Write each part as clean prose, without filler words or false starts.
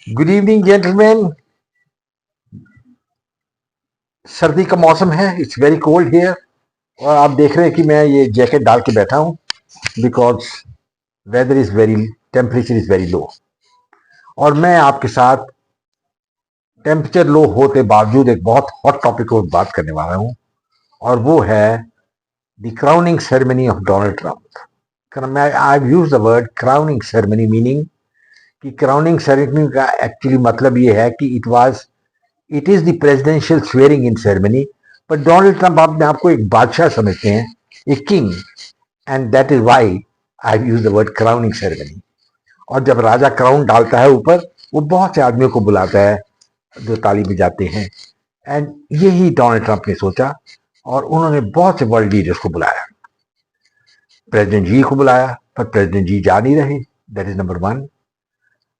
Good evening gentleman. सर्दी का मौसम है, इट्स वेरी कोल्ड हियर। और आप देख रहे हैं कि मैं ये जैकेट डाल के बैठा हूं because weather is very, temperature is very low. और मैं आपके साथ टेम्परेचर लो होते बावजूद एक बहुत हॉट टॉपिक पर बात करने वाला हूं, और वो है the crowning ceremony of Donald Trump. मैं I use the word crowning ceremony, meaning कि क्राउनिंग सेरेमनी का एक्चुअली मतलब ये है कि it is the presidential swearing in ceremony. पर डोनाल्ड ट्रंप अपने आपको एक बादशाह समझते हैं, एक king, and that is why I use the word crowning ceremony. और जब राजा क्राउन डालता है ऊपर, वो बहुत से आदमियों को बुलाता है जो ताली बजाते हैं। एंड यही डोनाल्ड ट्रंप ने सोचा, और उन्होंने बहुत से वर्ल्ड लीडर्स को बुलाया। प्रेसिडेंट जी को बुलाया, पर प्रेसिडेंट जी जा नहीं रहे, दैट इज नंबर वन।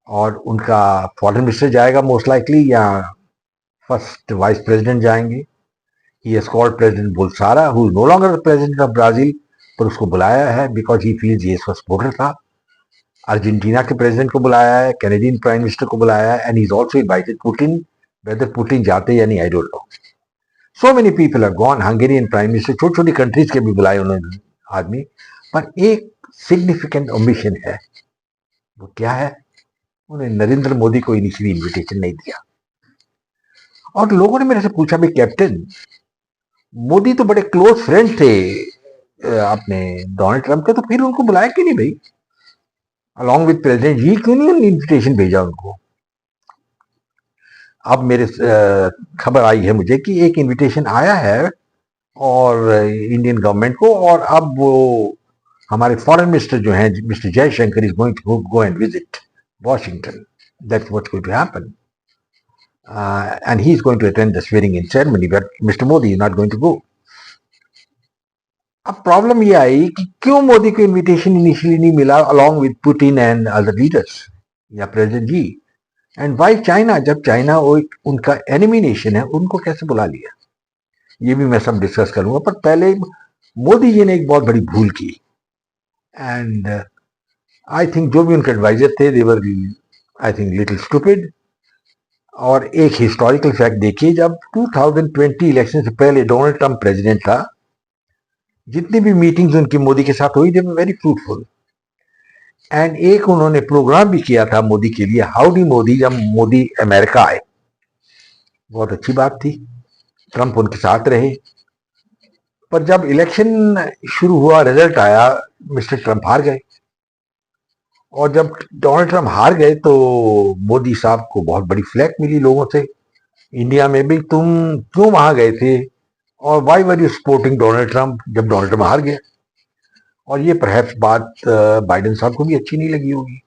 और उनका फॉरेन मिनिस्टर जाएगा मोस्ट लाइकली, या फर्स्ट वाइस प्रेसिडेंट जाएंगे। He has called President Bolsonaro, who is no longer the president of Brazil, पर उसको बुलाया है बिकॉज ही फील्स ये सपोर्टर था। अर्जेंटीना के प्रेसिडेंट को बुलाया है, कैनेडियन प्राइम मिनिस्टर को बुलाया है, and he is also invited Putin. Whether Putin जाते या नहीं, I don't know. So many people are gone, Hungarian prime minister, छोटी छोटी कंट्रीज के भी बुलाए उन्होंने आदमी। पर एक सिग्निफिकेंट ओमिशन है, वो क्या है? उन्होंने नरेंद्र मोदी को इनिशियली इन्विटेशन नहीं दिया। और लोगों ने मेरे से पूछा, भाई कैप्टन, मोदी तो बड़े क्लोज फ्रेंड थे अपने डोनाल्ड ट्रंप के, तो फिर उनको बुलाया क्यों नहीं भाई? अलॉन्ग विद प्रेसिडेंट जी क्यों नहीं इन्विटेशन भेजा उनको? अब मेरे खबर आई है मुझे कि एक इन्विटेशन आया है और इंडियन गवर्नमेंट को, और अब वो हमारे फॉरेन मिनिस्टर जो हैं, mister Jaishankar, is going to go and visit Washington. That's what's going to happen, and he is going to attend the swearing in ceremony, but mister Modi is not going to go. अब problem ये आई कि क्यों मोदी को invitation initially नहीं मिला along with Putin and other leaders या president ji. And why China, जब China वो उनका एनिमी नेशन है, उनको कैसे बुला लिया? ये भी मैं सब डिस्कस करूंगा, पर पहले मोदी जी ने एक बहुत बड़ी भूल की। एंड आई थिंक जो भी उनके एडवाइजर थे, देवर आई थिंक लिटिल स्टूपिड। और एक हिस्टोरिकल फैक्ट देखिए, जब 2020 इलेक्शन से पहले डोनाल्ड ट्रंप प्रेसिडेंट था, जितनी भी मीटिंग्स उनकी मोदी के साथ हुई, दे वर वेरी फ्रूटफुल। एंड एक उन्होंने प्रोग्राम भी किया था मोदी के लिए, हाउडी मोदी, जब मोदी अमेरिका आए। बहुत अच्छी बात थी, ट्रंप उनके साथ रहे। पर जब इलेक्शन शुरू हुआ, रिजल्ट आया, मिस्टर ट्रंप हार गए। और जब डोनाल्ड ट्रंप हार गए तो मोदी साहब को बहुत बड़ी फ्लैक मिली लोगों से, इंडिया में भी, तुम क्यों वहां गए थे, और why were you supporting Donald Trump, जब डोनाल्ड ट्रंप हार गया। और ये परहैप्स बात बाइडेन साहब को भी अच्छी नहीं लगी होगी।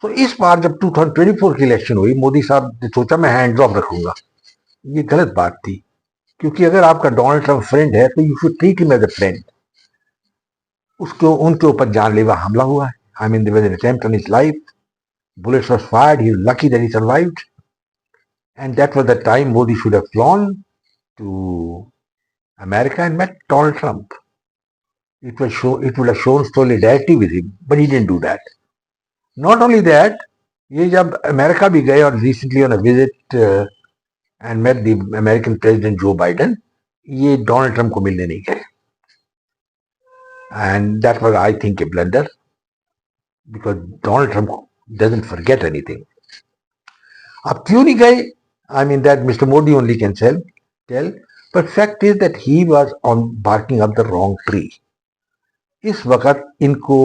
तो इस बार जब 2024 की इलेक्शन हुई, मोदी साहब ने सोचा मैं हैंड्स ऑफ रखूंगा। ये गलत बात थी, क्योंकि अगर आपका डोनाल्ड ट्रंप फ्रेंड है तो you should treat him as a friend. उसको उनके ऊपर जानलेवा हमला हुआ है। I mean there was an attempt on his life, bullets was fired, he was lucky that he survived, and that was the time Modi should have flown to America and met Donald Trump. It would have shown solidarity with him, but he didn't do that. Not only that, ये जब America भी गए और recently on a visit and met the American president Joe Biden, ये Donald Trump को मिलने नहीं गए। And that was I think a blunder, because Donald Trump doesn't forget anything. अब क्यों नहीं गए? I mean that mister Modi only can tell, but fact is that he was on barking up the wrong tree. इस वक्त इनको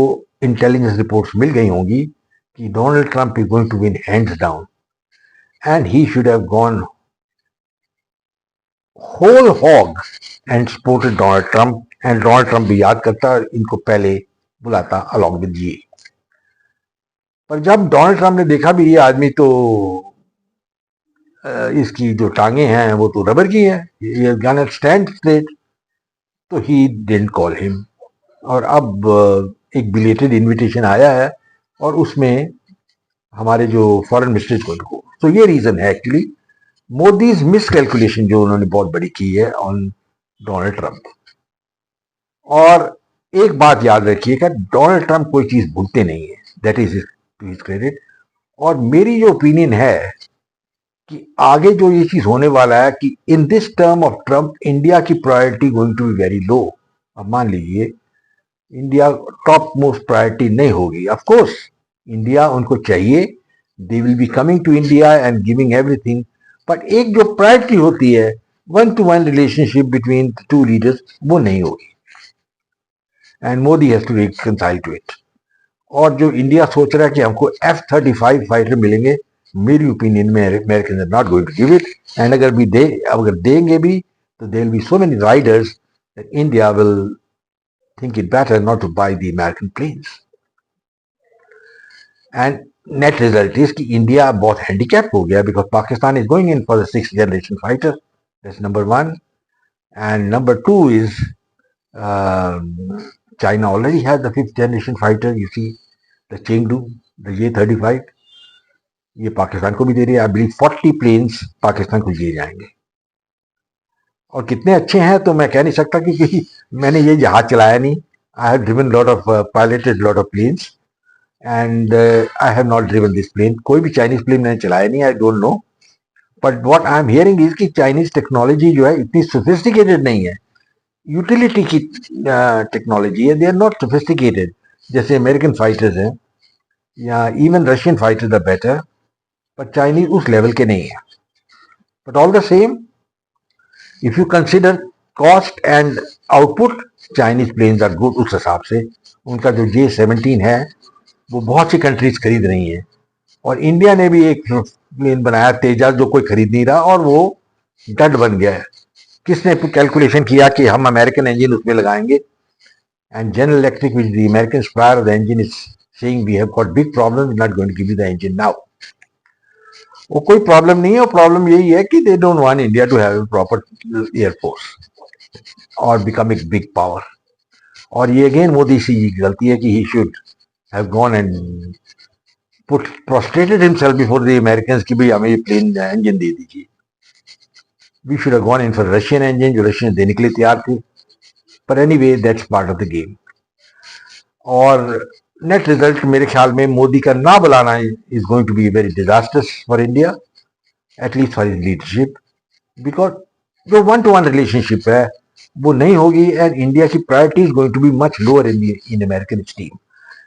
intelligence reports मिल गई होंगी कि Donald Trump is going to win hands down, and he should have gone whole hog and supported Donald Trump. And Donald Trump भी याद करता और इनको पहले बुलाता अलॉन्ग विद जी। पर जब डोनाल्ड ट्रंप ने देखा भी ये आदमी तो इसकी जो टांगे हैं वो तो रबर की हैं, ये कैन स्टैंड स्ट्रेट, तो ही डिडंट कॉल हिम। और अब एक बिलेटेड इनविटेशन आया है, और उसमें हमारे जो फॉरेन मिनिस्टर्स को, तो ये रीजन है एक्चुअली मोदीज मिस कैलकुलेशन जो उन्होंने बहुत बड़ी की है ऑन डोनाल्ड ट्रंप। और एक बात याद रखिएगा, डोनाल्ड ट्रंप कोई चीज भूलते नहीं है, that is to his credit. और मेरी जो ओपिनियन है कि आगे जो ये चीज होने वाला है कि in this term of Trump India की priority going to be very low. अब मान लीजिए इंडिया टॉप मोस्ट प्रायोरिटी नहीं होगी। ऑफ कोर्स इंडिया उनको चाहिए, they will be coming to India and giving everything, but एक जो प्रायोरिटी होती है one to one relationship between two leaders, वो नहीं होगी and Modi has to reconcile to it. और जो इंडिया सोच रहा है कि हमको F-35 फाइटर मिलेंगे, मेरी ओपिनियन में American are not going to give it. And अगर देंगे भी तो there will be so many riders that India will think it better not to buy the American planes. And net result is कि India बहुत handicap हो गया because Pakistan is going in for the 6th generation fighter. That's number one. And number two is China already has the 5th generation fighter. You see the Chengdu, the J-35. ये पाकिस्तान को भी दे रही है। I believe 40 planes Pakistan को दिए जाएंगे। और कितने अच्छे हैं तो मैं कह नहीं सकता क्योंकि मैंने ये जहाज चलाया नहीं। I have driven lot of piloted lot of planes and I have not driven this plane. कोई भी चाइनीज प्लेन मैंने चलाया नहीं, I don't know. But what I am hearing is कि चाइनीज टेक्नोलॉजी जो है इतनी सोफिस्टिकेटेड नहीं है, यूटिलिटी की टेक्नोलॉजी है, दे आर नॉट सोफिस्टिकेटेड जैसे अमेरिकन फाइटर्स हैं या even Russian fighters are better, पर चाइनीज उस लेवल के नहीं है। But all the same if you consider cost and output, Chinese planes are good। उस हिसाब से उनका जो J-17 है वो बहुत सी कंट्रीज खरीद रही हैं और इंडिया ने भी एक प्लेन बनाया तेजस जो कोई खरीद नहीं रहा और वो डड बन गया है। किसने कैलकुलेशन किया कि हम अमेरिकन इंजन उसमें लगाएंगे and General Electric which the American supplier of the engine is saying we have got big problem, not going to give you the engine now. वो कोई प्रॉब्लम नहीं है, वो प्रॉब्लम यही है कि they don't want India to have proper air force और become एक बिग पावर। और ये अगेन मोदी सी की गलती है कि he should have gone and put prostrated himself before the Americans कि भाई हमें ये प्लेन इंजन दे दीजिए। We should have gone in for Russian engine जो रशियन देने के लिए तैयार थे, पर anyway that's part of the game. और नेट रिजल्ट मेरे ख्याल में मोदी का ना बुलाना is going to be very disasters for India, at least for his leadership, because जो वन टू वन रिलेशनशिप है वो नहीं होगी एंड इंडिया की priority is going to be much lower in American steam.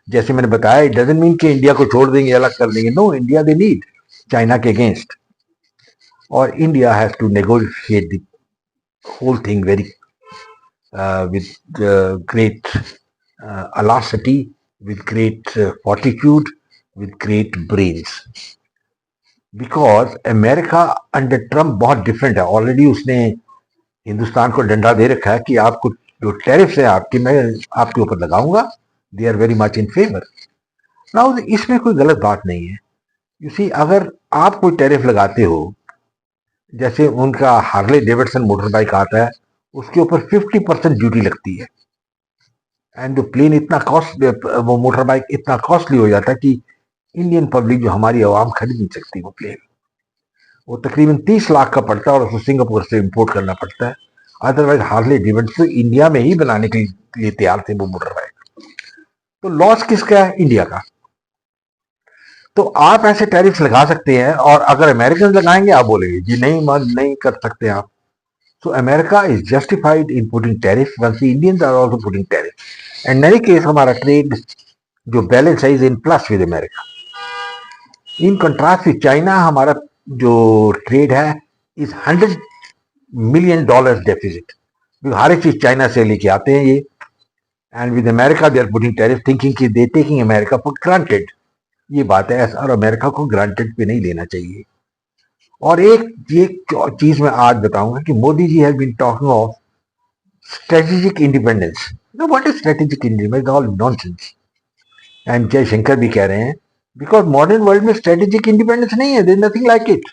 जैसे मैंने बताया, इट डजंट मीन कि इंडिया को छोड़ देंगे, अलग कर देंगे। No, India they need China के अगेंस्ट, और India has to negotiate the whole thing very with great alacrity, with great fortitude, with great brains, because America under Trump बहुत डिफरेंट है। ऑलरेडी उसने हिंदुस्तान को डंडा दे रखा है कि आपको जो टैरिफ्स है आपके, मैं आपके ऊपर लगाऊंगा। They are very much in favour. Now इसमें कोई गलत बात नहीं है। यू सी, अगर आप कोई टैरिफ लगाते हो, जैसे उनका हार्ले डेविडसन मोटर बाइक आता है, उसके ऊपर 50% ड्यूटी लगती है एंड जो प्लेन इतना कॉस्ट, वो मोटर बाइक इतना कॉस्टली हो जाता है कि इंडियन पब्लिक जो हमारी आवाम खरीद नहीं सकती वो प्लेन। वो तकरीबन 30 लाख का पड़ता है और उसको सिंगापुर से इंपोर्ट करना पड़ता है। अदरवाइज हार्ले डेविडसन इंडिया में ही बनाने के लिए तैयार थे वो मोटर बाइक। तो लॉस किसका है? इंडिया का। तो आप ऐसे टैरिफ लगा सकते हैं और अगर अमेरिकन लगाएंगे आप बोलेंगे जी नहीं कर सकते आप। So America is justified in putting tariff once the Indians are also putting tariff. And in any case हमारा ट्रेड जो बैलेंस है is in plus with America. In contrast with China हमारा जो ट्रेड है इज $100 मिलियन डेफिसिट। हर एक चीज China से लेके आते हैं ये, and with America they are putting tariff thinking कि they taking America for granted. ये बात है, और अमेरिका को ग्रांटेड पे नहीं लेना चाहिए। और एक चीज मैं आज बताऊंगा कि Modi ji have been talking of strategic independence. No, what is strategic independence? All nonsense. And Jaishankar भी कह रहे हैं बिकॉज मॉडर्न वर्ल्ड में स्ट्रेटेजिक इंडिपेंडेंस नहीं है, there is nothing like it.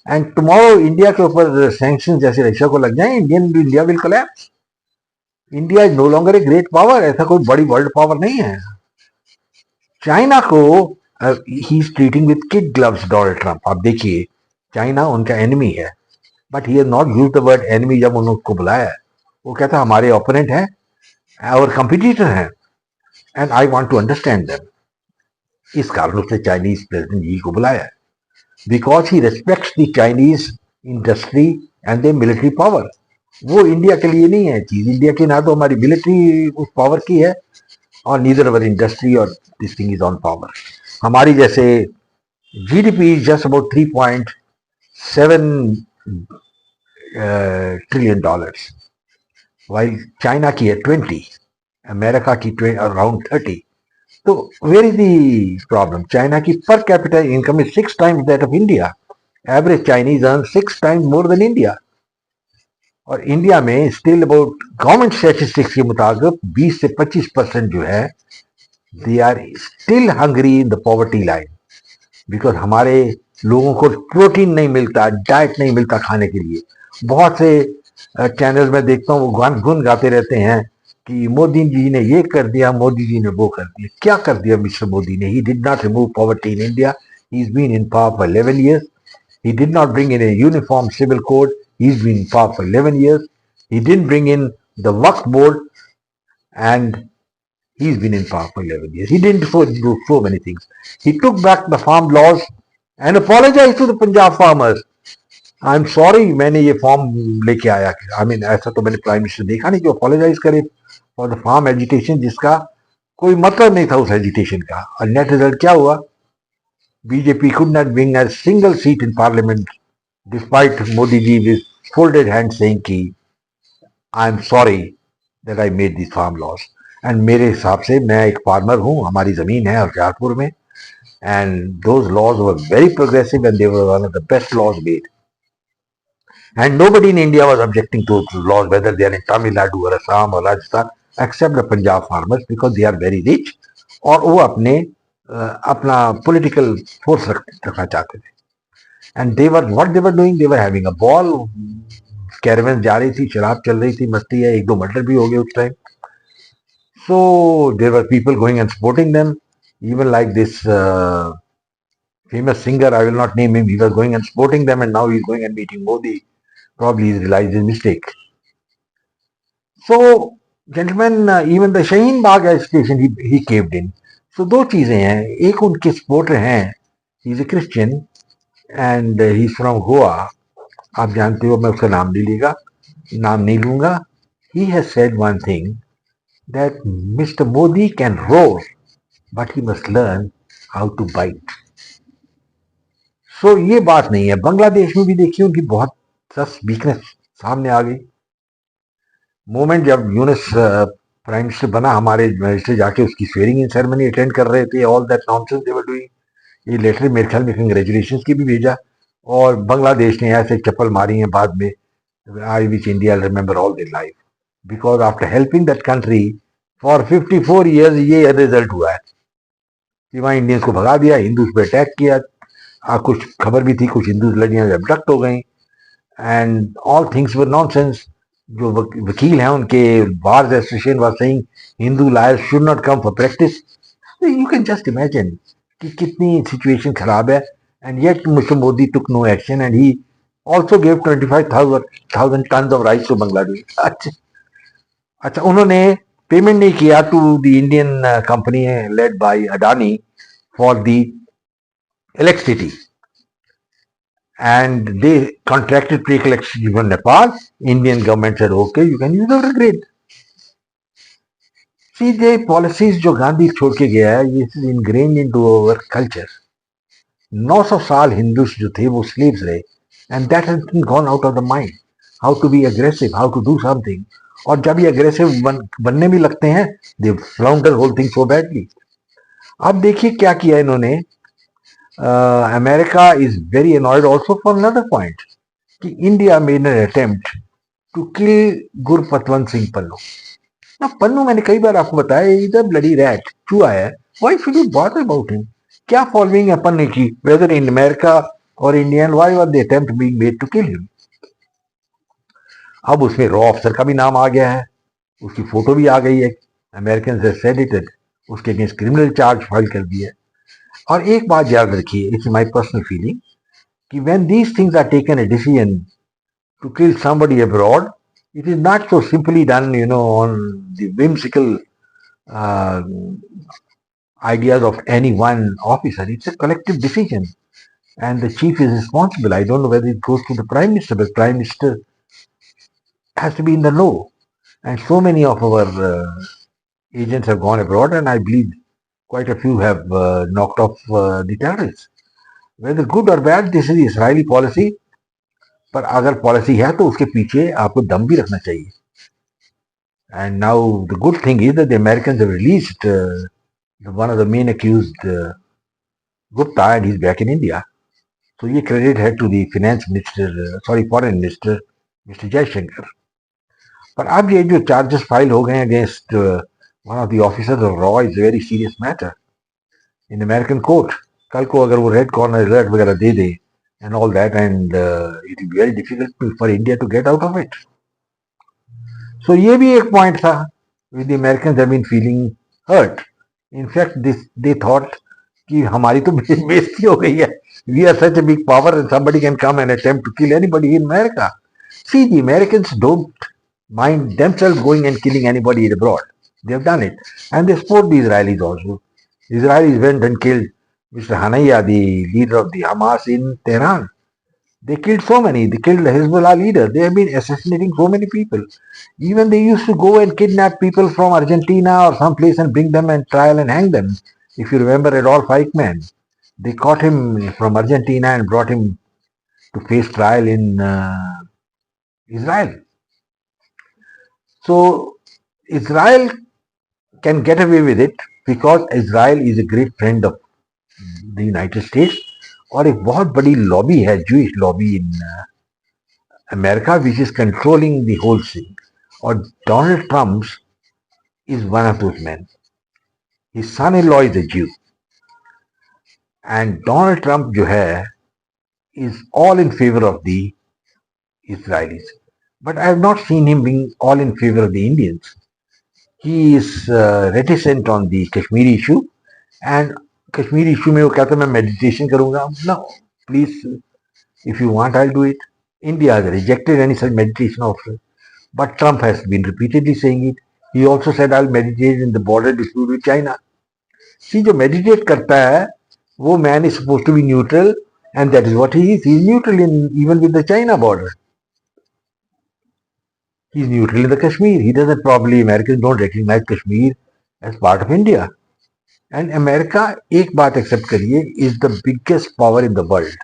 And tomorrow India के ऊपर सैंक्शन जैसे रशिया को लग जाए, India will collapse. India is no longer a great power, ऐसा कोई बड़ी वर्ल्ड पावर नहीं है। चाइना को ही is treating with kid gloves Donald Trump. आप देखिए, चाइना उनका एनिमी है, but he has not used the word enemy जब उन्होंने उसको बुलाया। वो कहता है हमारे ओपोनेंट हैं और कंपिटिटर हैं and I want to understand them. इस कारण उसने चाइनीज प्रेसिडेंट जी को बुलाया, because he respects the Chinese industry and the military power. वो इंडिया के लिए नहीं है चीज, इंडिया की ना तो हमारी मिलिट्री उस पावर की है और नीदर अवर इंडस्ट्री और this thing is on power. हमारी जैसे GDP is just about 3.7 trillion dollars, while China की है 20, अमेरिका की अराउंड 30। तो where is the problem? China की per capital income is 6 times that of India. Average Chinese earn 6 times more than India. और India में still about government statistics के मुताबिक 20 से 25% जो है they are still hungry in the poverty line, because हमारे लोगों को प्रोटीन नहीं मिलता, डाइट नहीं मिलता खाने के लिए। बहुत से चैनल में देखता हूँ वो गुन गाते रहते हैं कि मोदी जी ने ये कर दिया, मोदी जी ने वो कर दिया। क्या कर दिया मिस्टर मोदी ने? He did not remove poverty in India, he is been in power for 11 years. He did not bring in a uniform civil code. He's been in power for 11 years. He didn't bring in the Waqf board, and he's been in power for 11 years. He didn't do so many things. He took back the farm laws and apologized to the Punjab farmers. I am sorry मैंने ये form लेके आया। I mean ऐसा तो मैंने prime minister देखा नहीं कि अपोलोजाइज करे फॉर द फार्म एजिटेशन, जिसका कोई मतलब नहीं था उस एजिटेशन का। और नेट रिजल्ट क्या हुआ? BJP could not bring a single seat in parliament despite Modi ji with folded hands saying कि I am sorry that I made these farm laws. And मेरे हिसाब से मैं एक फार्मर हूँ, हमारी जमीन है होशियारपुर में, and those laws were very progressive and they were one of the best laws made. And nobody in India was objecting to those laws, whether they are in Tamil Nadu or Assam or Rajasthan, except the Punjab farmers, because they are very rich और वो अपना political force रखना चाहते थे। And they were what they were doing, they were having a ball, caravan जा रही थी, शराब चल रही थी, मस्ती है, एक दो मर्डर भी हो गए उस time. So there were people going and supporting them, even like this famous singer, I will not name him, he was going and supporting them, and now he's going and meeting Modi. Probably he's realized his mistake. So, gentlemen, even the Shaheen Bagh agitation, he caved in. So, दो चीजें हैं, एक उनके supporter हैं, he is a Christian and he is from Goa. आप जानते हो, मैं उसका नाम नहीं लूंगा। He has said one thing that mister Modi can roar but he must learn how to bite. So ये बात नहीं है। बांग्लादेश में भी देखिए उनकी बहुत सस वीकनेस सामने आ गई। मोमेंट जब यूनिस प्राइम मिनिस्टर बना, हमारे मिनिस्टर जाके उसकी स्वेरिंग इन सेरेमनी अटेंड कर रहे थे, all that nonsense they were doing. ये लेटर मेरे ख्याल में कंग्रेचुलेशन की भी भेजा, और बांग्लादेश ने ऐसे चप्पल मारी है बाद में, I wish India remember all their life, because after helping that country for 54 years ये रिजल्ट हुआ है कि वहाँ इंडियंस को भगा दिया, हिंदूज पे अटैक किया। कुछ खबर भी थी, कुछ हिंदू लड़कियां अबडक्ट हो गई, and all things were nonsense. जो वकील हैं उनके bar association was saying Hindu lawyers should not come for practice. You can just imagine कि कितनी सिचुएशन खराब है, and yet mister Modi took no action, and he also gave 25,000 ton of rice to Bangladesh. अच्छा, उन्होंने पेमेंट नहीं किया to the Indian company led by Adani for the electricity, and they contracted pre-collection from Nepal. Indian government said, okay, you can use our grid. See, the policies जो गांधी छोड़ के गया है, ये is ingrained into our culture. 900 साल Hindus जो थे वो slaves रहे, and that has been gone out of the mind. How to be aggressive, how to do something. और जब ये aggressive बनने भी लगते हैं, they flounder whole thing so badly. अब देखिए क्या किया इन्होंने। America is very annoyed also for another point कि India made an attempt to kill Gurpatwant Singh Pannu. ना पन्नू मैंने कई बार आपको बताया इज अ ब्लडी रैट, चूहा है। Why should you bother about him? क्या फॉलोइंग है पन्नू की, वेदर इन अमेरिका और Indian? Why was the attempt being made to kill him? अब उसमें रॉ ऑफिसर का भी नाम आ गया है, उसकी फोटो भी आ गई है, अमेरिकन हैज सेड इट, उसके अगेंस्ट क्रिमिनल चार्ज फाइल कर दिया। और एक बात याद रखिए, इट्स माय पर्सनल फीलिंग कि when these things are taken a decision to kill somebody abroad, it is not so simply done, on the whimsical ideas of any one officer. It's a collective decision, and the chief is responsible. I don't know whether it goes to the prime minister, but prime minister has to be in the know. And so many of our agents have gone abroad, and I believe quite a few have knocked off the terrorists. Whether good or bad, this is Israeli policy. पर अगर policy है तो उसके पीछे आपको दम भी रखना चाहिए. And now the good thing is that the Americans have released one of the main accused, Gupta, and he's back in India. So ये credit है to the finance minister, foreign minister, Mr. Jaishankar. पर अब ये जो charges file हो गए against one of the officers of RAW is a very serious matter in American court. कल को अगर वो red corner alert वगैरह दे दे and all that, and it will be very difficult for India to get out of it. So ये भी एक point था. The Americans have been feeling hurt. In fact, they thought कि हमारी तो बेइज्जती हो गई है. We are such a big power and somebody can come and attempt to kill anybody in America. See, the Americans don't mind themselves going and killing anybody abroad. They have done it. And they support the Israelis also. The Israelis went and killed Mr. Hanaya, the leader of the Hamas in Tehran. They killed so many. They killed the Hezbollah leader. They have been assassinating so many people. Even they used to go and kidnap people from Argentina or someplace and bring them and trial and hang them. If you remember Adolf Eichmann, they caught him from Argentina and brought him to face trial in Israel. So Israel can get away with it because Israel is a great friend of the United States. और एक बहुत बड़ी lobby है, Jewish lobby in America, which is controlling the whole thing. और Donald Trump is one of those men. His son-in-law is a Jew. And Donald Trump जो है is all in favor of the Israelis. But I have not seen him being all in favor of the Indians. He is reticent on the Kashmir issue, and Kashmir issue में वो कहता है मैं meditation करूँगा. No, please, if you want, I'll do it. India has rejected any such meditation offer, but Trump has been repeatedly saying it. He also said I'll meditate in the border dispute with China. See, जो meditate करता है, वो man is supposed to be neutral, and that is what he is. He is neutral even with the China border. He is neutral in the Kashmir. He doesn't probably, Americans don't recognize Kashmir as part of India. And America, एक बात accept करिए, is the biggest power in the world.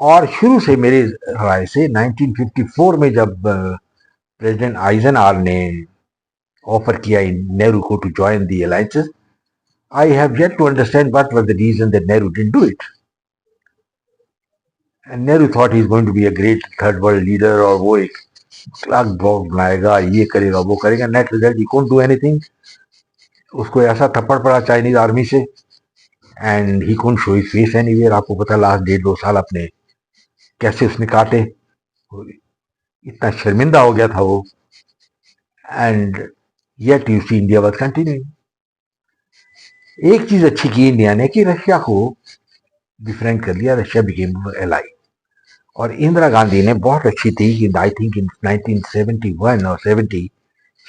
और शुरू से मेरे राय से 1954 में जब प्रेसिडेंट आइजनआवर ने ऑफर किया नेहरू को to join the alliances, I have yet to understand what was the reason that Nehru didn't do it. And Nehru thought he's going to be a great third world leader, और वो एक Clark bomb बनाएगा, ये करेगा, वो करेगा. Net result, he couldn't do anything. उसको ऐसा थप्पड़ पड़ा चाइनीज आर्मी से, and he couldn't show his face anywhere. आपको पता लास्ट 1.5-2 साल अपने कैसे उसने काटे. इतना शर्मिंदा हो गया था वो. And yet you see India was continuing. एक चीज अच्छी की इंडिया ने कि रशिया को डिफरेंट कर लिया. Russia became ally. और इंदिरा गांधी ने बहुत अच्छी थी कि आई थिंक इन 1971 और 70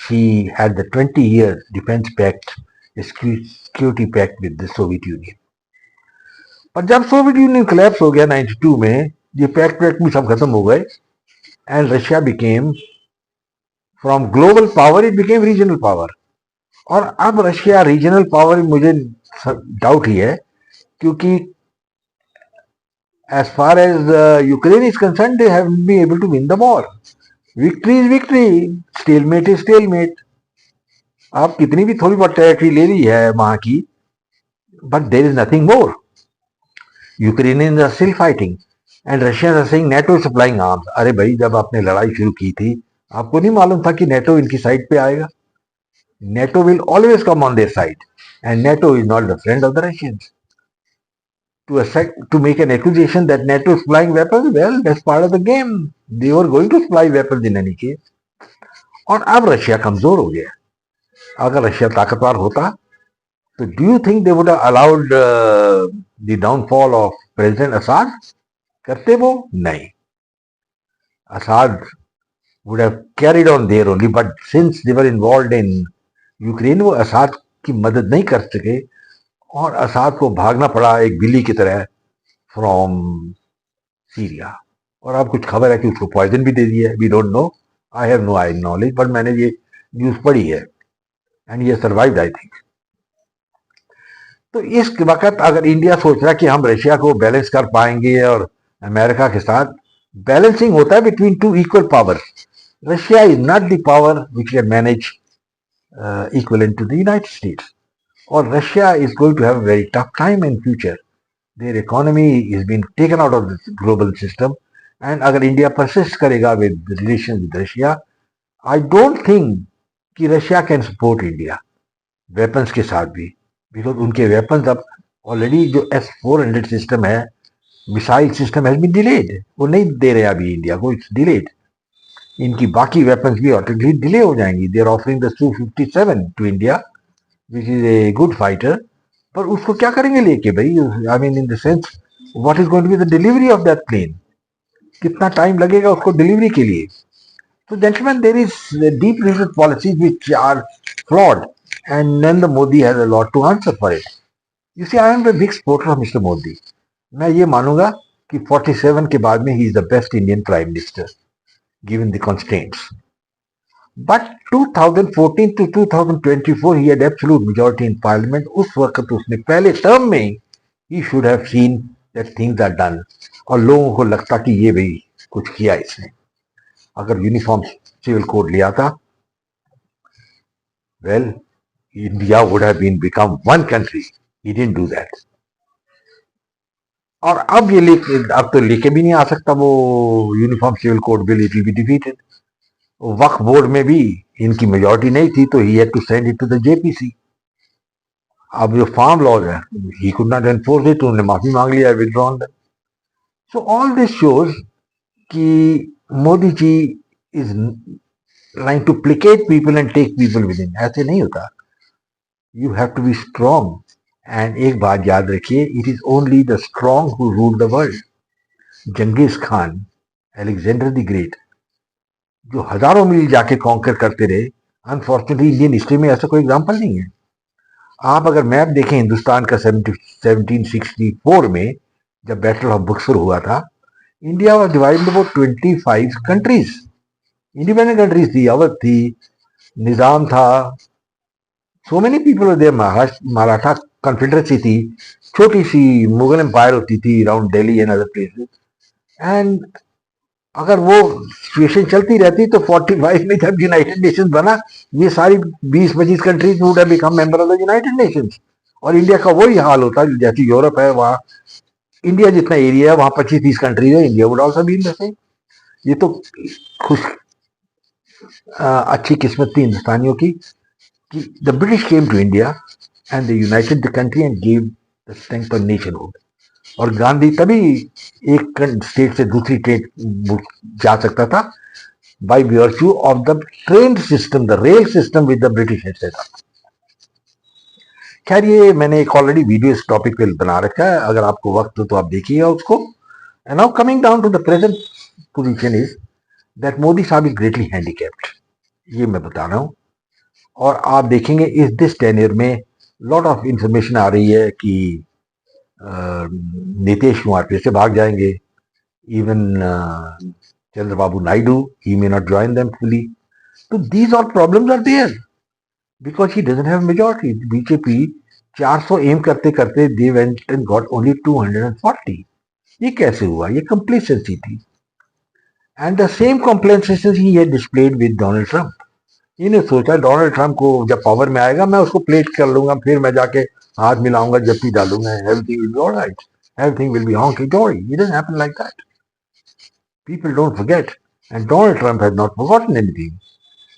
she had the 20-year defense pact, security pact with the Soviet Union. पर जब सोवियत यूनियन collapse हो गया 92 में, ये पैक्ट भी सब खत्म हो गए, and Russia became from global power it became regional power. और अब रशिया रीजनल पावर मुझे डाउट ही है, क्योंकि as far as Ukraine is concerned, they haven't been able to win the war. Victory is victory, stalemate is stalemate. आप कितनी भी थोड़ी बहुत टेरिटरी ले ली है वहां की, but there is nothing more. Ukrainians are still fighting, and Russians are saying NATO is supplying arms. अरे भाई, जब आपने लड़ाई शुरू की थी, आपको नहीं मालूम था कि NATO इनकी साइड पे आएगा? NATO will always come on their side, and NATO is not the friend of the Russians. To make an accusation that NATO is supplying weapons, well, that's part of the game. They were going to supply weapons in any case. और अब Russia कमजोर हो गया. अगर Russia ताकतवर होता, तो do you think they would have allowed the downfall of President Assad? करते वो? नहीं. Assad would have carried on there only, but since they were involved in Ukraine, वो Assad की मदद नहीं कर सके और असाद को भागना पड़ा एक बिल्ली की तरह फ्रॉम सीरिया। और अब कुछ खबर है कि उसको पॉइजन भी दे दिया है, we don't know, I have no I knowledge, but मैंने ये न्यूज पढ़ी है एंड ये सर्वाइव्ड आई थिंक। तो इस वक्त अगर इंडिया सोच रहा है कि हम रशिया को बैलेंस कर पाएंगे और अमेरिका के साथ, बैलेंसिंग होता है between two equal power. Russia is not the power which can manage equivalent to the United States. Or Russia is going to have a very tough time in future. Their economy is being taken out of the global system. And अगर India persist करेगा with relations with Russia, I don't think कि Russia can support India weapons के साथ भी, because उनके weapons अब already जो S-400 system है, missile system has been delayed, वो नहीं दे रहे अभी इंडिया को, इट्स डिलेड। इनकी बाकी वेपन्स भी ऑटोमेटिकली डिले हो जाएंगी। They are offering the Su-57 to India which is a good fighter, पर उसको क्या करेंगे लेके भाई? I mean in the sense what is going to be the delivery of that plane, कितना टाइम लगेगा उसको डिलीवरी के लिए? So, gentlemen, there is deep-rooted policies which are flawed, and Narendra Modi has a lot to answer for it. You see, I am a big supporter of Mr. Modi. मैं ये मानूंगा कि 47 के बाद में he is the best Indian Prime Minister, given the constraints. But 2014 to 2024 he had absolute majority in Parliament. उस वक्त उसने पहले टर्म में he should have seen that things are done, और लोगों को लगता कि ये भाई कुछ किया इसने। अगर यूनिफॉर्म सिविल कोड लिया था, well India would have been become one country, he didn't do that. और अब ये अब तो लेके भी नहीं आ सकता वो uniform civil code bill, it will be defeated. Waqf board में भी इनकी मेजॉरिटी नहीं थी, तो he had to send it to the JPC. अब जो फार्म लॉज है, he could not enforce it, उन्होंने माफी मांग लिया, withdrawn that. So all this shows कि Modi ji is trying to placate people and take people within. ऐसे नहीं होता। You have to be strong. And एक बात याद रखिए, it is only the strong who rule the world. जंगीज Khan, Alexander the great, जो हजारों मील जाके कॉन्कर करते रहे, अनफॉर्चुनेटली इंडियन हिस्ट्री में ऐसा कोई एग्जाम्पल नहीं है। आप अगर मैप देखें हिंदुस्तान का 1764 में जब बैटल ऑफ बक्सर हुआ था, India was divided about 25 countries, independent countries थी, अवध थी, निजाम था, so many people there, Maratha confederacy थी, छोटी सी मुगल एम्पायर होती थी around Delhi and other places. And अगर वो सिचुएशन चलती रहती तो 45 में जब यूनाइटेड नेशंस बना, ये सारी 20-25 countries would have become member of the United Nations, और इंडिया का वही हाल होता जैसे यूरोप है, वहाँ इंडिया जितना एरिया है वहाँ 25-30 कंट्रीज है, India would also be in the same. ये तो खुश अच्छी किस्मत थी हिंदुस्तानियों की कि the British came to India and they united the country and give the strength of nationhood. और गांधी तभी एक स्टेट से दूसरी स्टेट जा सकता था by virtue of the train system, the rail system with the British had set up. खैर ये मैंने एक ऑलरेडी वीडियो इस टॉपिक पे बना रखा है, अगर आपको वक्त हो तो आप देखिएगा उसको। And now coming down to the present position is that Modi sahab is greatly handicapped, ये मैं बता रहा हूँ। और आप देखेंगे इस दिस टेन्योर में लॉट ऑफ इंफॉर्मेशन आ रही है कि नीतीश कुमार फिर से भाग जाएंगे, even Chandrababu Naidu, he may not join them fully. तो these all problems are there because he doesn't have majority. BJP 400 aim करते करते they went and got only 240। ये कैसे हुआ? ये कंप्लेसेंसी थी, and the same complacency he had displayed with Donald Trump. इन्हें सोचा डोनाल्ड ट्रंप को जब पावर में आएगा मैं उसको प्लेट कर लूंगा, फिर मैं जाके हाथ मिलाऊंगा, जप्पी डालूंगा, everything will be alright, everything will be hunky dory. It doesn't happen like that. People don't forget, and Donald Trump has not forgotten anything.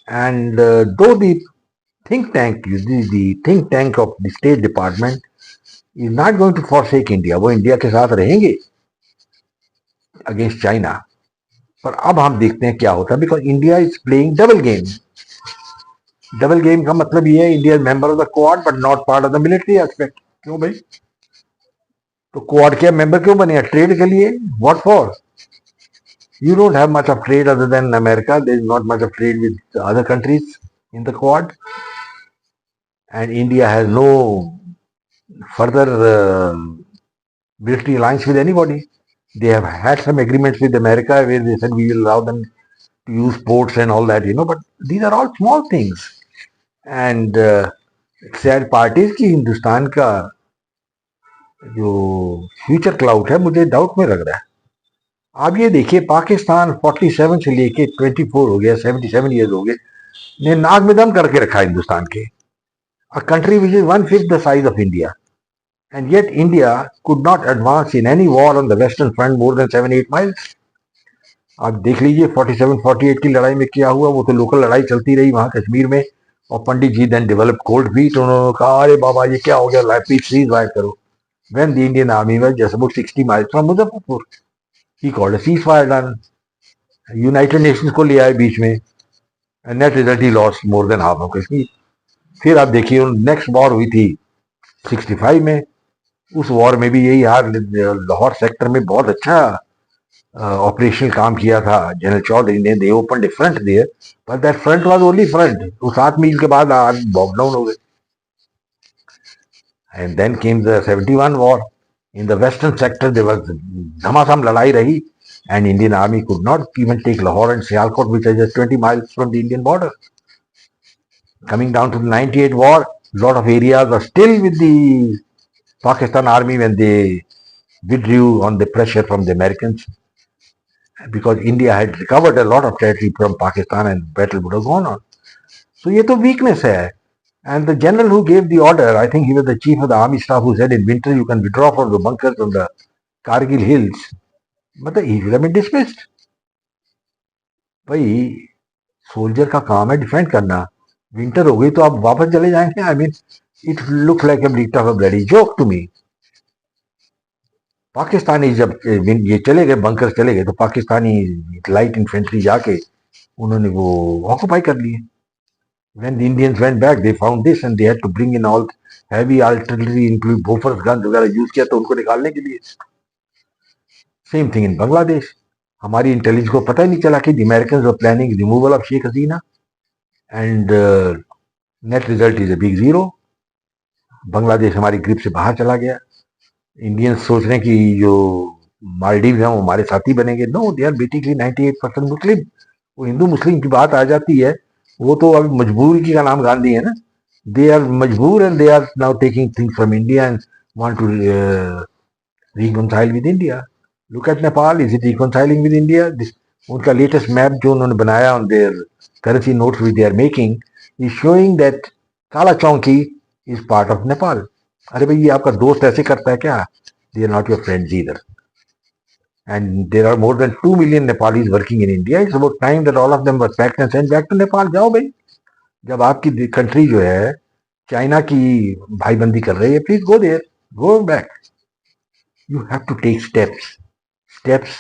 And though the think tank, the think tank of the State Department is not going to forsake India, वो India के साथ रहेंगे against China. पर अब हम देखते हैं क्या होता है, because India is playing double game. Double game का मतलब ये है India is member of the quad but not part of the military aspect. क्यों भाई? तो क्वाड के मेंबर क्यों बने? ट्रेड के लिए। What for? You don't have much of trade other than America. There is not much of trade with other countries in the Quad. and India has no further military alliance with anybody. They have had some agreements with America where they said we will allow them to use ports and all that, but these are all small things. And sad part is कि हिंदुस्तान का जो future cloud है मुझे doubt में लग रहा है। आप ये देखिए, पाकिस्तान 47 से लेके 24 हो गया, 77 ईयर्स हो गए, ने नाक में दम करके रखा हिंदुस्तान के। A country which is 1/5 the size of India, and yet India could not advance in any war on the western front more than 7-8 miles. आप देख लीजिए 47-48 की लड़ाई में क्या हुआ, वो तो लोकल लड़ाई चलती रही वहां कश्मीर में, और पंडित जी देन डेवलप कोल्ड फीट। उन्होंने कहा अरे बाबा ये क्या हो गया, पीस सीज फायर करो। When the Indian army was just about 60 miles from Muzaffarpur, he called a ceasefire done. United Nations को ले आए बीच में, and net result he lost more than half of Kashmir. फिर आप देखिए नेक्स्ट वॉर हुई थी 65 में, उस वॉर में भी यही हार। लाहौर सेक्टर में बहुत अच्छा ऑपरेशनल काम किया था जनरल चौधरी ने। They open front there, but that front was only front. वो 7 मील के बाद बॉम्ब डाउन हो गए। And then came the 71 war in the western sector. There was घमासान लड़ाई रही, and Indian army could not even take Lahore and Sialkot, which are just 20 miles from the Indian border. Coming down to the 98 war, a lot of areas were still with the Pakistan army when they withdrew on the pressure from the Americans, because India had recovered a lot of territory from Pakistan and battle would have gone on. So ये तो weakness है. And the general who gave the order, I think he was the chief of the army staff, who said in winter you can withdraw from the bunkers on the Kargil hills. मतलब he should have been dismissed. भाई soldier का काम है defend करना, winter हो गई तो आप वापस चले जाएंगे। I mean it look like a bit of a bloody joke to me. Pakistani जब ये चले गए, बंकर चले गए, तो पाकिस्तानी लाइट इन्फेंट्री जाके उन्होंने वो ऑक्युपाई कर लिए। When the Indians went back, they found this and they had to bring in all heavy artillery, including Bofors guns वगैरह यूज किया तो उनको निकालने के लिए। Same thing in Bangladesh. हमारी इंटेलिजेंस को पता ही नहीं चला कि the Americans were planning removal of Sheikh Hasina, and net result is a big zero. Bangladesh हमारी ग्रिप से बाहर चला गया। इंडियंस सोच रहे हैं कि जो मालदीव हैं वो हमारे साथी बनेंगे। नो, दे आर बेसिकली 98% मुस्लिम। वो हिंदू मुस्लिम की बात आ जाती है, वो तो अभी मजबूरी की का नाम गांधी है ना। दे आर मजबूर and they are now taking things from India and want to reconcile with India. Look at Nepal. Is it reconciling with India? उनका लेटेस्ट मैप जो उन्होंने बनाया on their currency notes which they are making is showing that काला चौंकी is part of Nepal. अरे भाई ये आपका दोस्त ऐसे करता है क्या? They are not your friends either. And there are more than 2 million Nepalis working in India. It's about time that all of them were packed and sent back to Nepal. जाओ भाई, जब आपकी कंट्री जो है China की भाईबंदी कर रही है, please go there, go back. You have to take steps. Steps,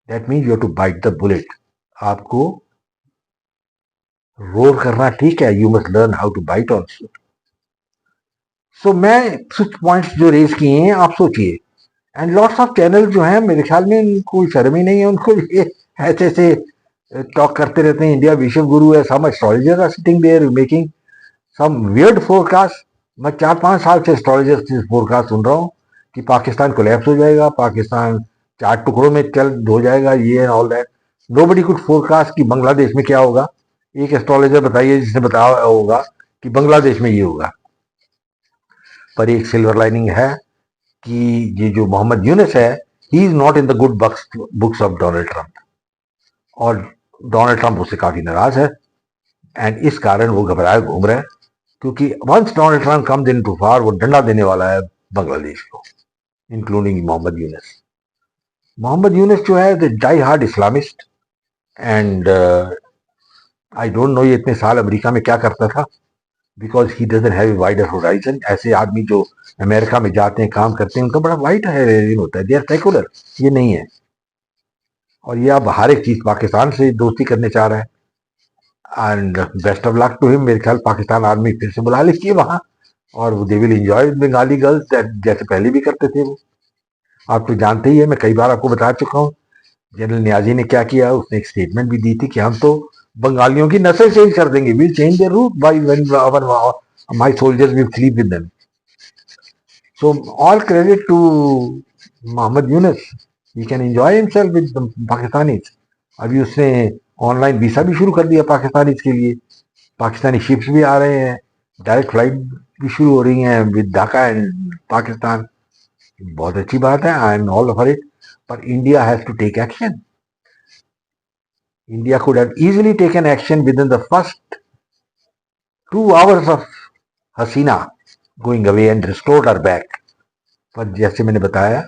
that means you have to bite the bullet. आपको रोर करना ठीक है, you must learn how to bite also. So मैं कुछ पॉइंट्स जो रेज किए हैं आप सोचिए, एंड लॉट्स ऑफ चैनल जो हैं मेरे ख्याल में कोई शर्म ही नहीं है उनको, ये ऐसे ऐसे टॉक करते रहते हैं इंडिया विश्व गुरु है। Some astrologers are sitting there making some weird forecast. मैं 4-5 साल से एस्ट्रोलॉजर्स से फोरकास्ट सुन रहा हूँ कि पाकिस्तान कोलैप्स हो जाएगा, पाकिस्तान 4 टुकड़ों में चल हो जाएगा, ये and all that. Nobody could forecast कि बांग्लादेश में क्या होगा। एक एस्ट्रोलॉजर बताइए जिसने बताया होगा कि बांग्लादेश में ये होगा। पर एक सिल्वर लाइनिंग है कि ये जो मोहम्मद यूनुस है, he is not in the good books of Donald Trump, और डोनाल्ड ट्रंप उससे काफी नाराज है, एंड इस कारण वो घबराए घूम रहे हैं, क्योंकि once Donald Trump comes in too far, वो डंडा देने वाला है बांग्लादेश को, इंक्लूडिंग मोहम्मद यूनुस। मोहम्मद यूनुस जो है the die hard Islamist, and I don't know ये इतने साल अमेरिका में क्या करता था, because he doesn't have a wider horizon. ऐसे आदमी जो अमेरिका में जाते हैं काम करते हैं उनका बड़ा वाइड है होता है, दे आर सेकुलर, ये नहीं है। और ये अब हर एक चीज पाकिस्तान से दोस्ती करने चाह रहा है, and best of luck to him. मेरे ख्याल पाकिस्तान आर्मी फिर से बुला लीजिए वहां, और they will enjoy Bengali girls जैसे पहले भी करते थे वो। आप तो जानते ही है, मैं कई बार आपको बता चुका हूँ जनरल न्याजी ने क्या किया। उसने एक स्टेटमेंट भी दी थी कि हम तो बंगालियों की नस्ल चेंज कर देंगे, will change their root by when our My soldiers will sleep with them. So all credit to Mohammed Yunus. He can enjoy himself with the Pakistanis. अभी उसने ऑनलाइन वीसा भी शुरू कर दिया पाकिस्तानीज के लिए. पाकिस्तानी शिप्स भी आ रहे हैं, डायरेक्ट फ्लाइट भी शुरू हो रही हैं विद ढाका एंड पाकिस्तान. बहुत अच्छी बात है. I am all for it. पर India has to take action. India could have easily taken action within the first 2 hours of Hasina going away and restored her back. पर जैसे मैंने बताया,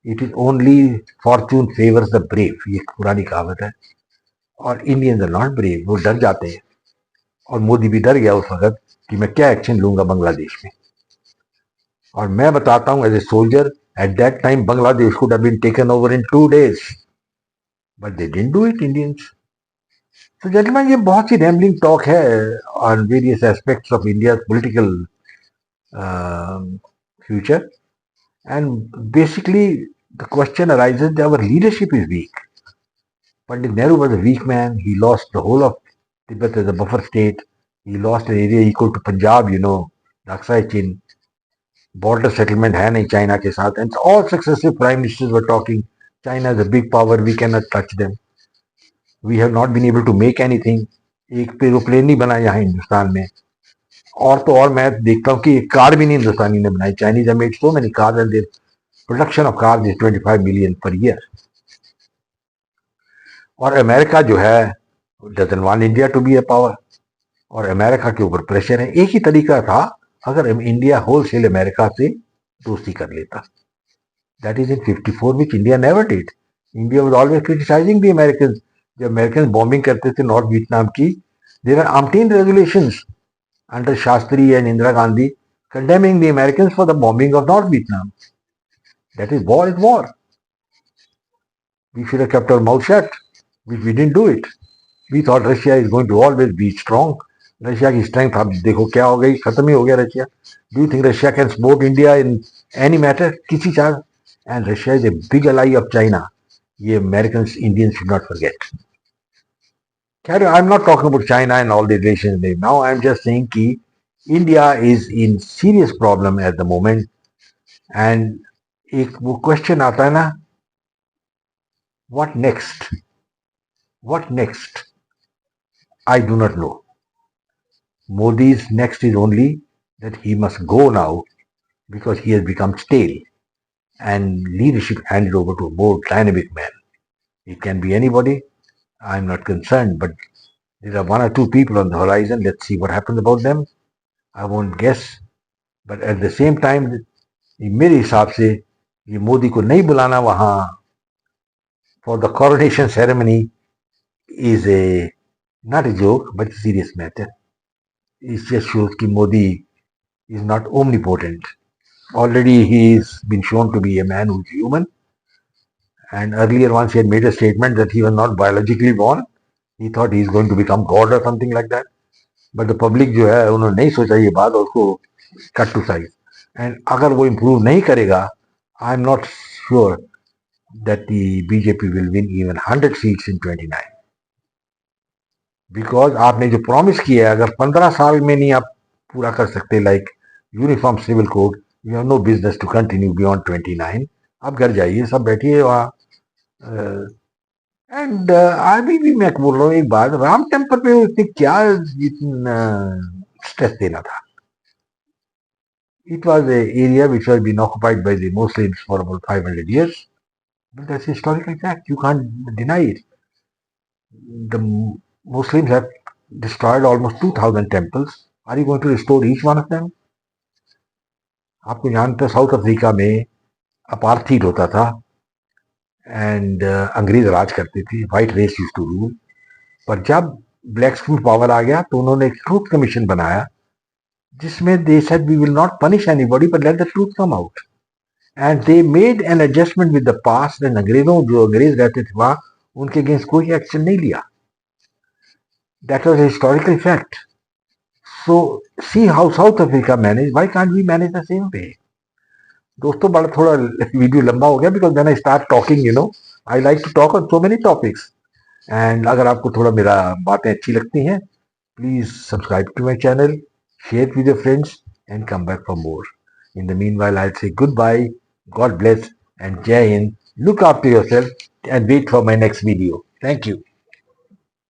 it is only Fortune favours the brave, ये पुरानी कहावत है. और इंडियंस आर नॉट ब्रेव, वो डर जाते हैं. और मोदी भी डर गया उस वक्त कि मैं क्या एक्शन लूंगा बांग्लादेश में. और मैं बताता हूं, as a soldier, at that time Bangladesh could have been taken over in 2 days, but they didn't do it, Indians. तो जेंटलमैन, ये बहुत सी रैम्बलिंग टॉक है on various aspects of India political future. And basically the question arises that our leadership is weak. Pandit Nehru was a weak man. He lost the whole of Tibet as a buffer state. He lost an area equal to Punjab, Daksai Chin. Border settlement है नहीं China के साथ. And all successive prime ministers were talking, China is a big power, we cannot touch them. We have not been able to make anything. एक aeroplane नहीं बना यहाँ हिंदुस्तान में. और तो और मैं देखता हूँ कि एक कार भी नहीं हिंदुस्तानी ने बनाई. Chinese have made so many cars and their production of cars is 25 million per year. और अमेरिका जो है doesn't want India to be a power. और अमेरिका के ऊपर प्रेशर है. एक ही तरीका था, अगर इंडिया होलसेल अमेरिका से दोस्ती कर लेता. That is in 54, which India never did. India was always criticising the American. जब अमेरिकन बॉम्बिंग करते थे नॉर्थ वियतनाम की, there are umpteen resolutions under Shastri and Indira Gandhi condemning the Americans for the bombing of North Vietnam. That is war is war. We should have kept our mouth shut, which we didn't do it. We thought Russia is going to always be strong. Russia की strength अब देखो क्या हो गई, खत्म ही हो गया Russia. Do you think Russia can support India in any matter, किसी charge? And Russia is a big ally of China. ये American Indians should not forget. खैर, I am not talking about China and all the relations now. I am just saying कि India is in serious problem at the moment. And एक वो question आता है ना, what next? What next? I do not know. Modi's next is only that he must go now because he has become stale and leadership handed over to a more dynamic man. It can be anybody. I'm not concerned, but there are one or two people on the horizon. Let's see what happens about them. I won't guess. But at the same time, मेरे हिसाब से ये मोदी को नहीं बुलाना वहाँ for the coronation ceremony is not a joke, but a serious matter. It just shows that Modi is not omnipotent. Already he has been shown to be a man who is human. And earlier once he had made a statement that he was not biologically born. He thought he is going to become God or something like that. But the public जो है उन्होंने नहीं सोचा ये बात, और उसको cut to size. And अगर वो improve नहीं करेगा, I am not sure that the BJP will win even 100 seats in 29. Because आपने जो प्रॉमिस किया है, अगर 15 साल में नहीं आप पूरा कर सकते, like uniform civil code, you have no business to continue beyond 29. आप घर जाइए, सब बैठिए वहाँ. एंड अभी भी मैं बोल रहा हूँ एक बात, राम टेम्पल पे उसने क्या स्ट्रेस देना था? It was a area which was been occupied by the Muslims for about 500 years. But that's a historical fact. You can't deny it. The Muslims have destroyed almost 2,000 temples. Are you going to restore each one of them? आपको जानते हैं south Africa में apartheid होता था and अंग्रेज राज करते थे. White race used to rule. पर जब ब्लैक्स में पावर आ गया तो उन्होंने एक ट्रूथ कमीशन बनाया जिसमें they said we will not punish anybody but let the truth come out. And they made an adjustment with the past. And अंग्रेजों जो अंग्रेज रहते थे वहां, उनके अगेंस्ट कोई एक्शन नहीं लिया. That was a historical fact. So see how South Africa managed. Why can't we manage the same way? दोस्तों, बड़ा थोड़ा वीडियो लंबा हो गया because when I start talking, I like to talk on so many topics. And अगर आपको थोड़ा मेरा बातें अच्छी लगती हैं, please subscribe to my channel, share it with your friends, and come back for more. In the meanwhile, I'll say goodbye, God bless, and Jai Hind. Look after yourself and wait for my next video. Thank you.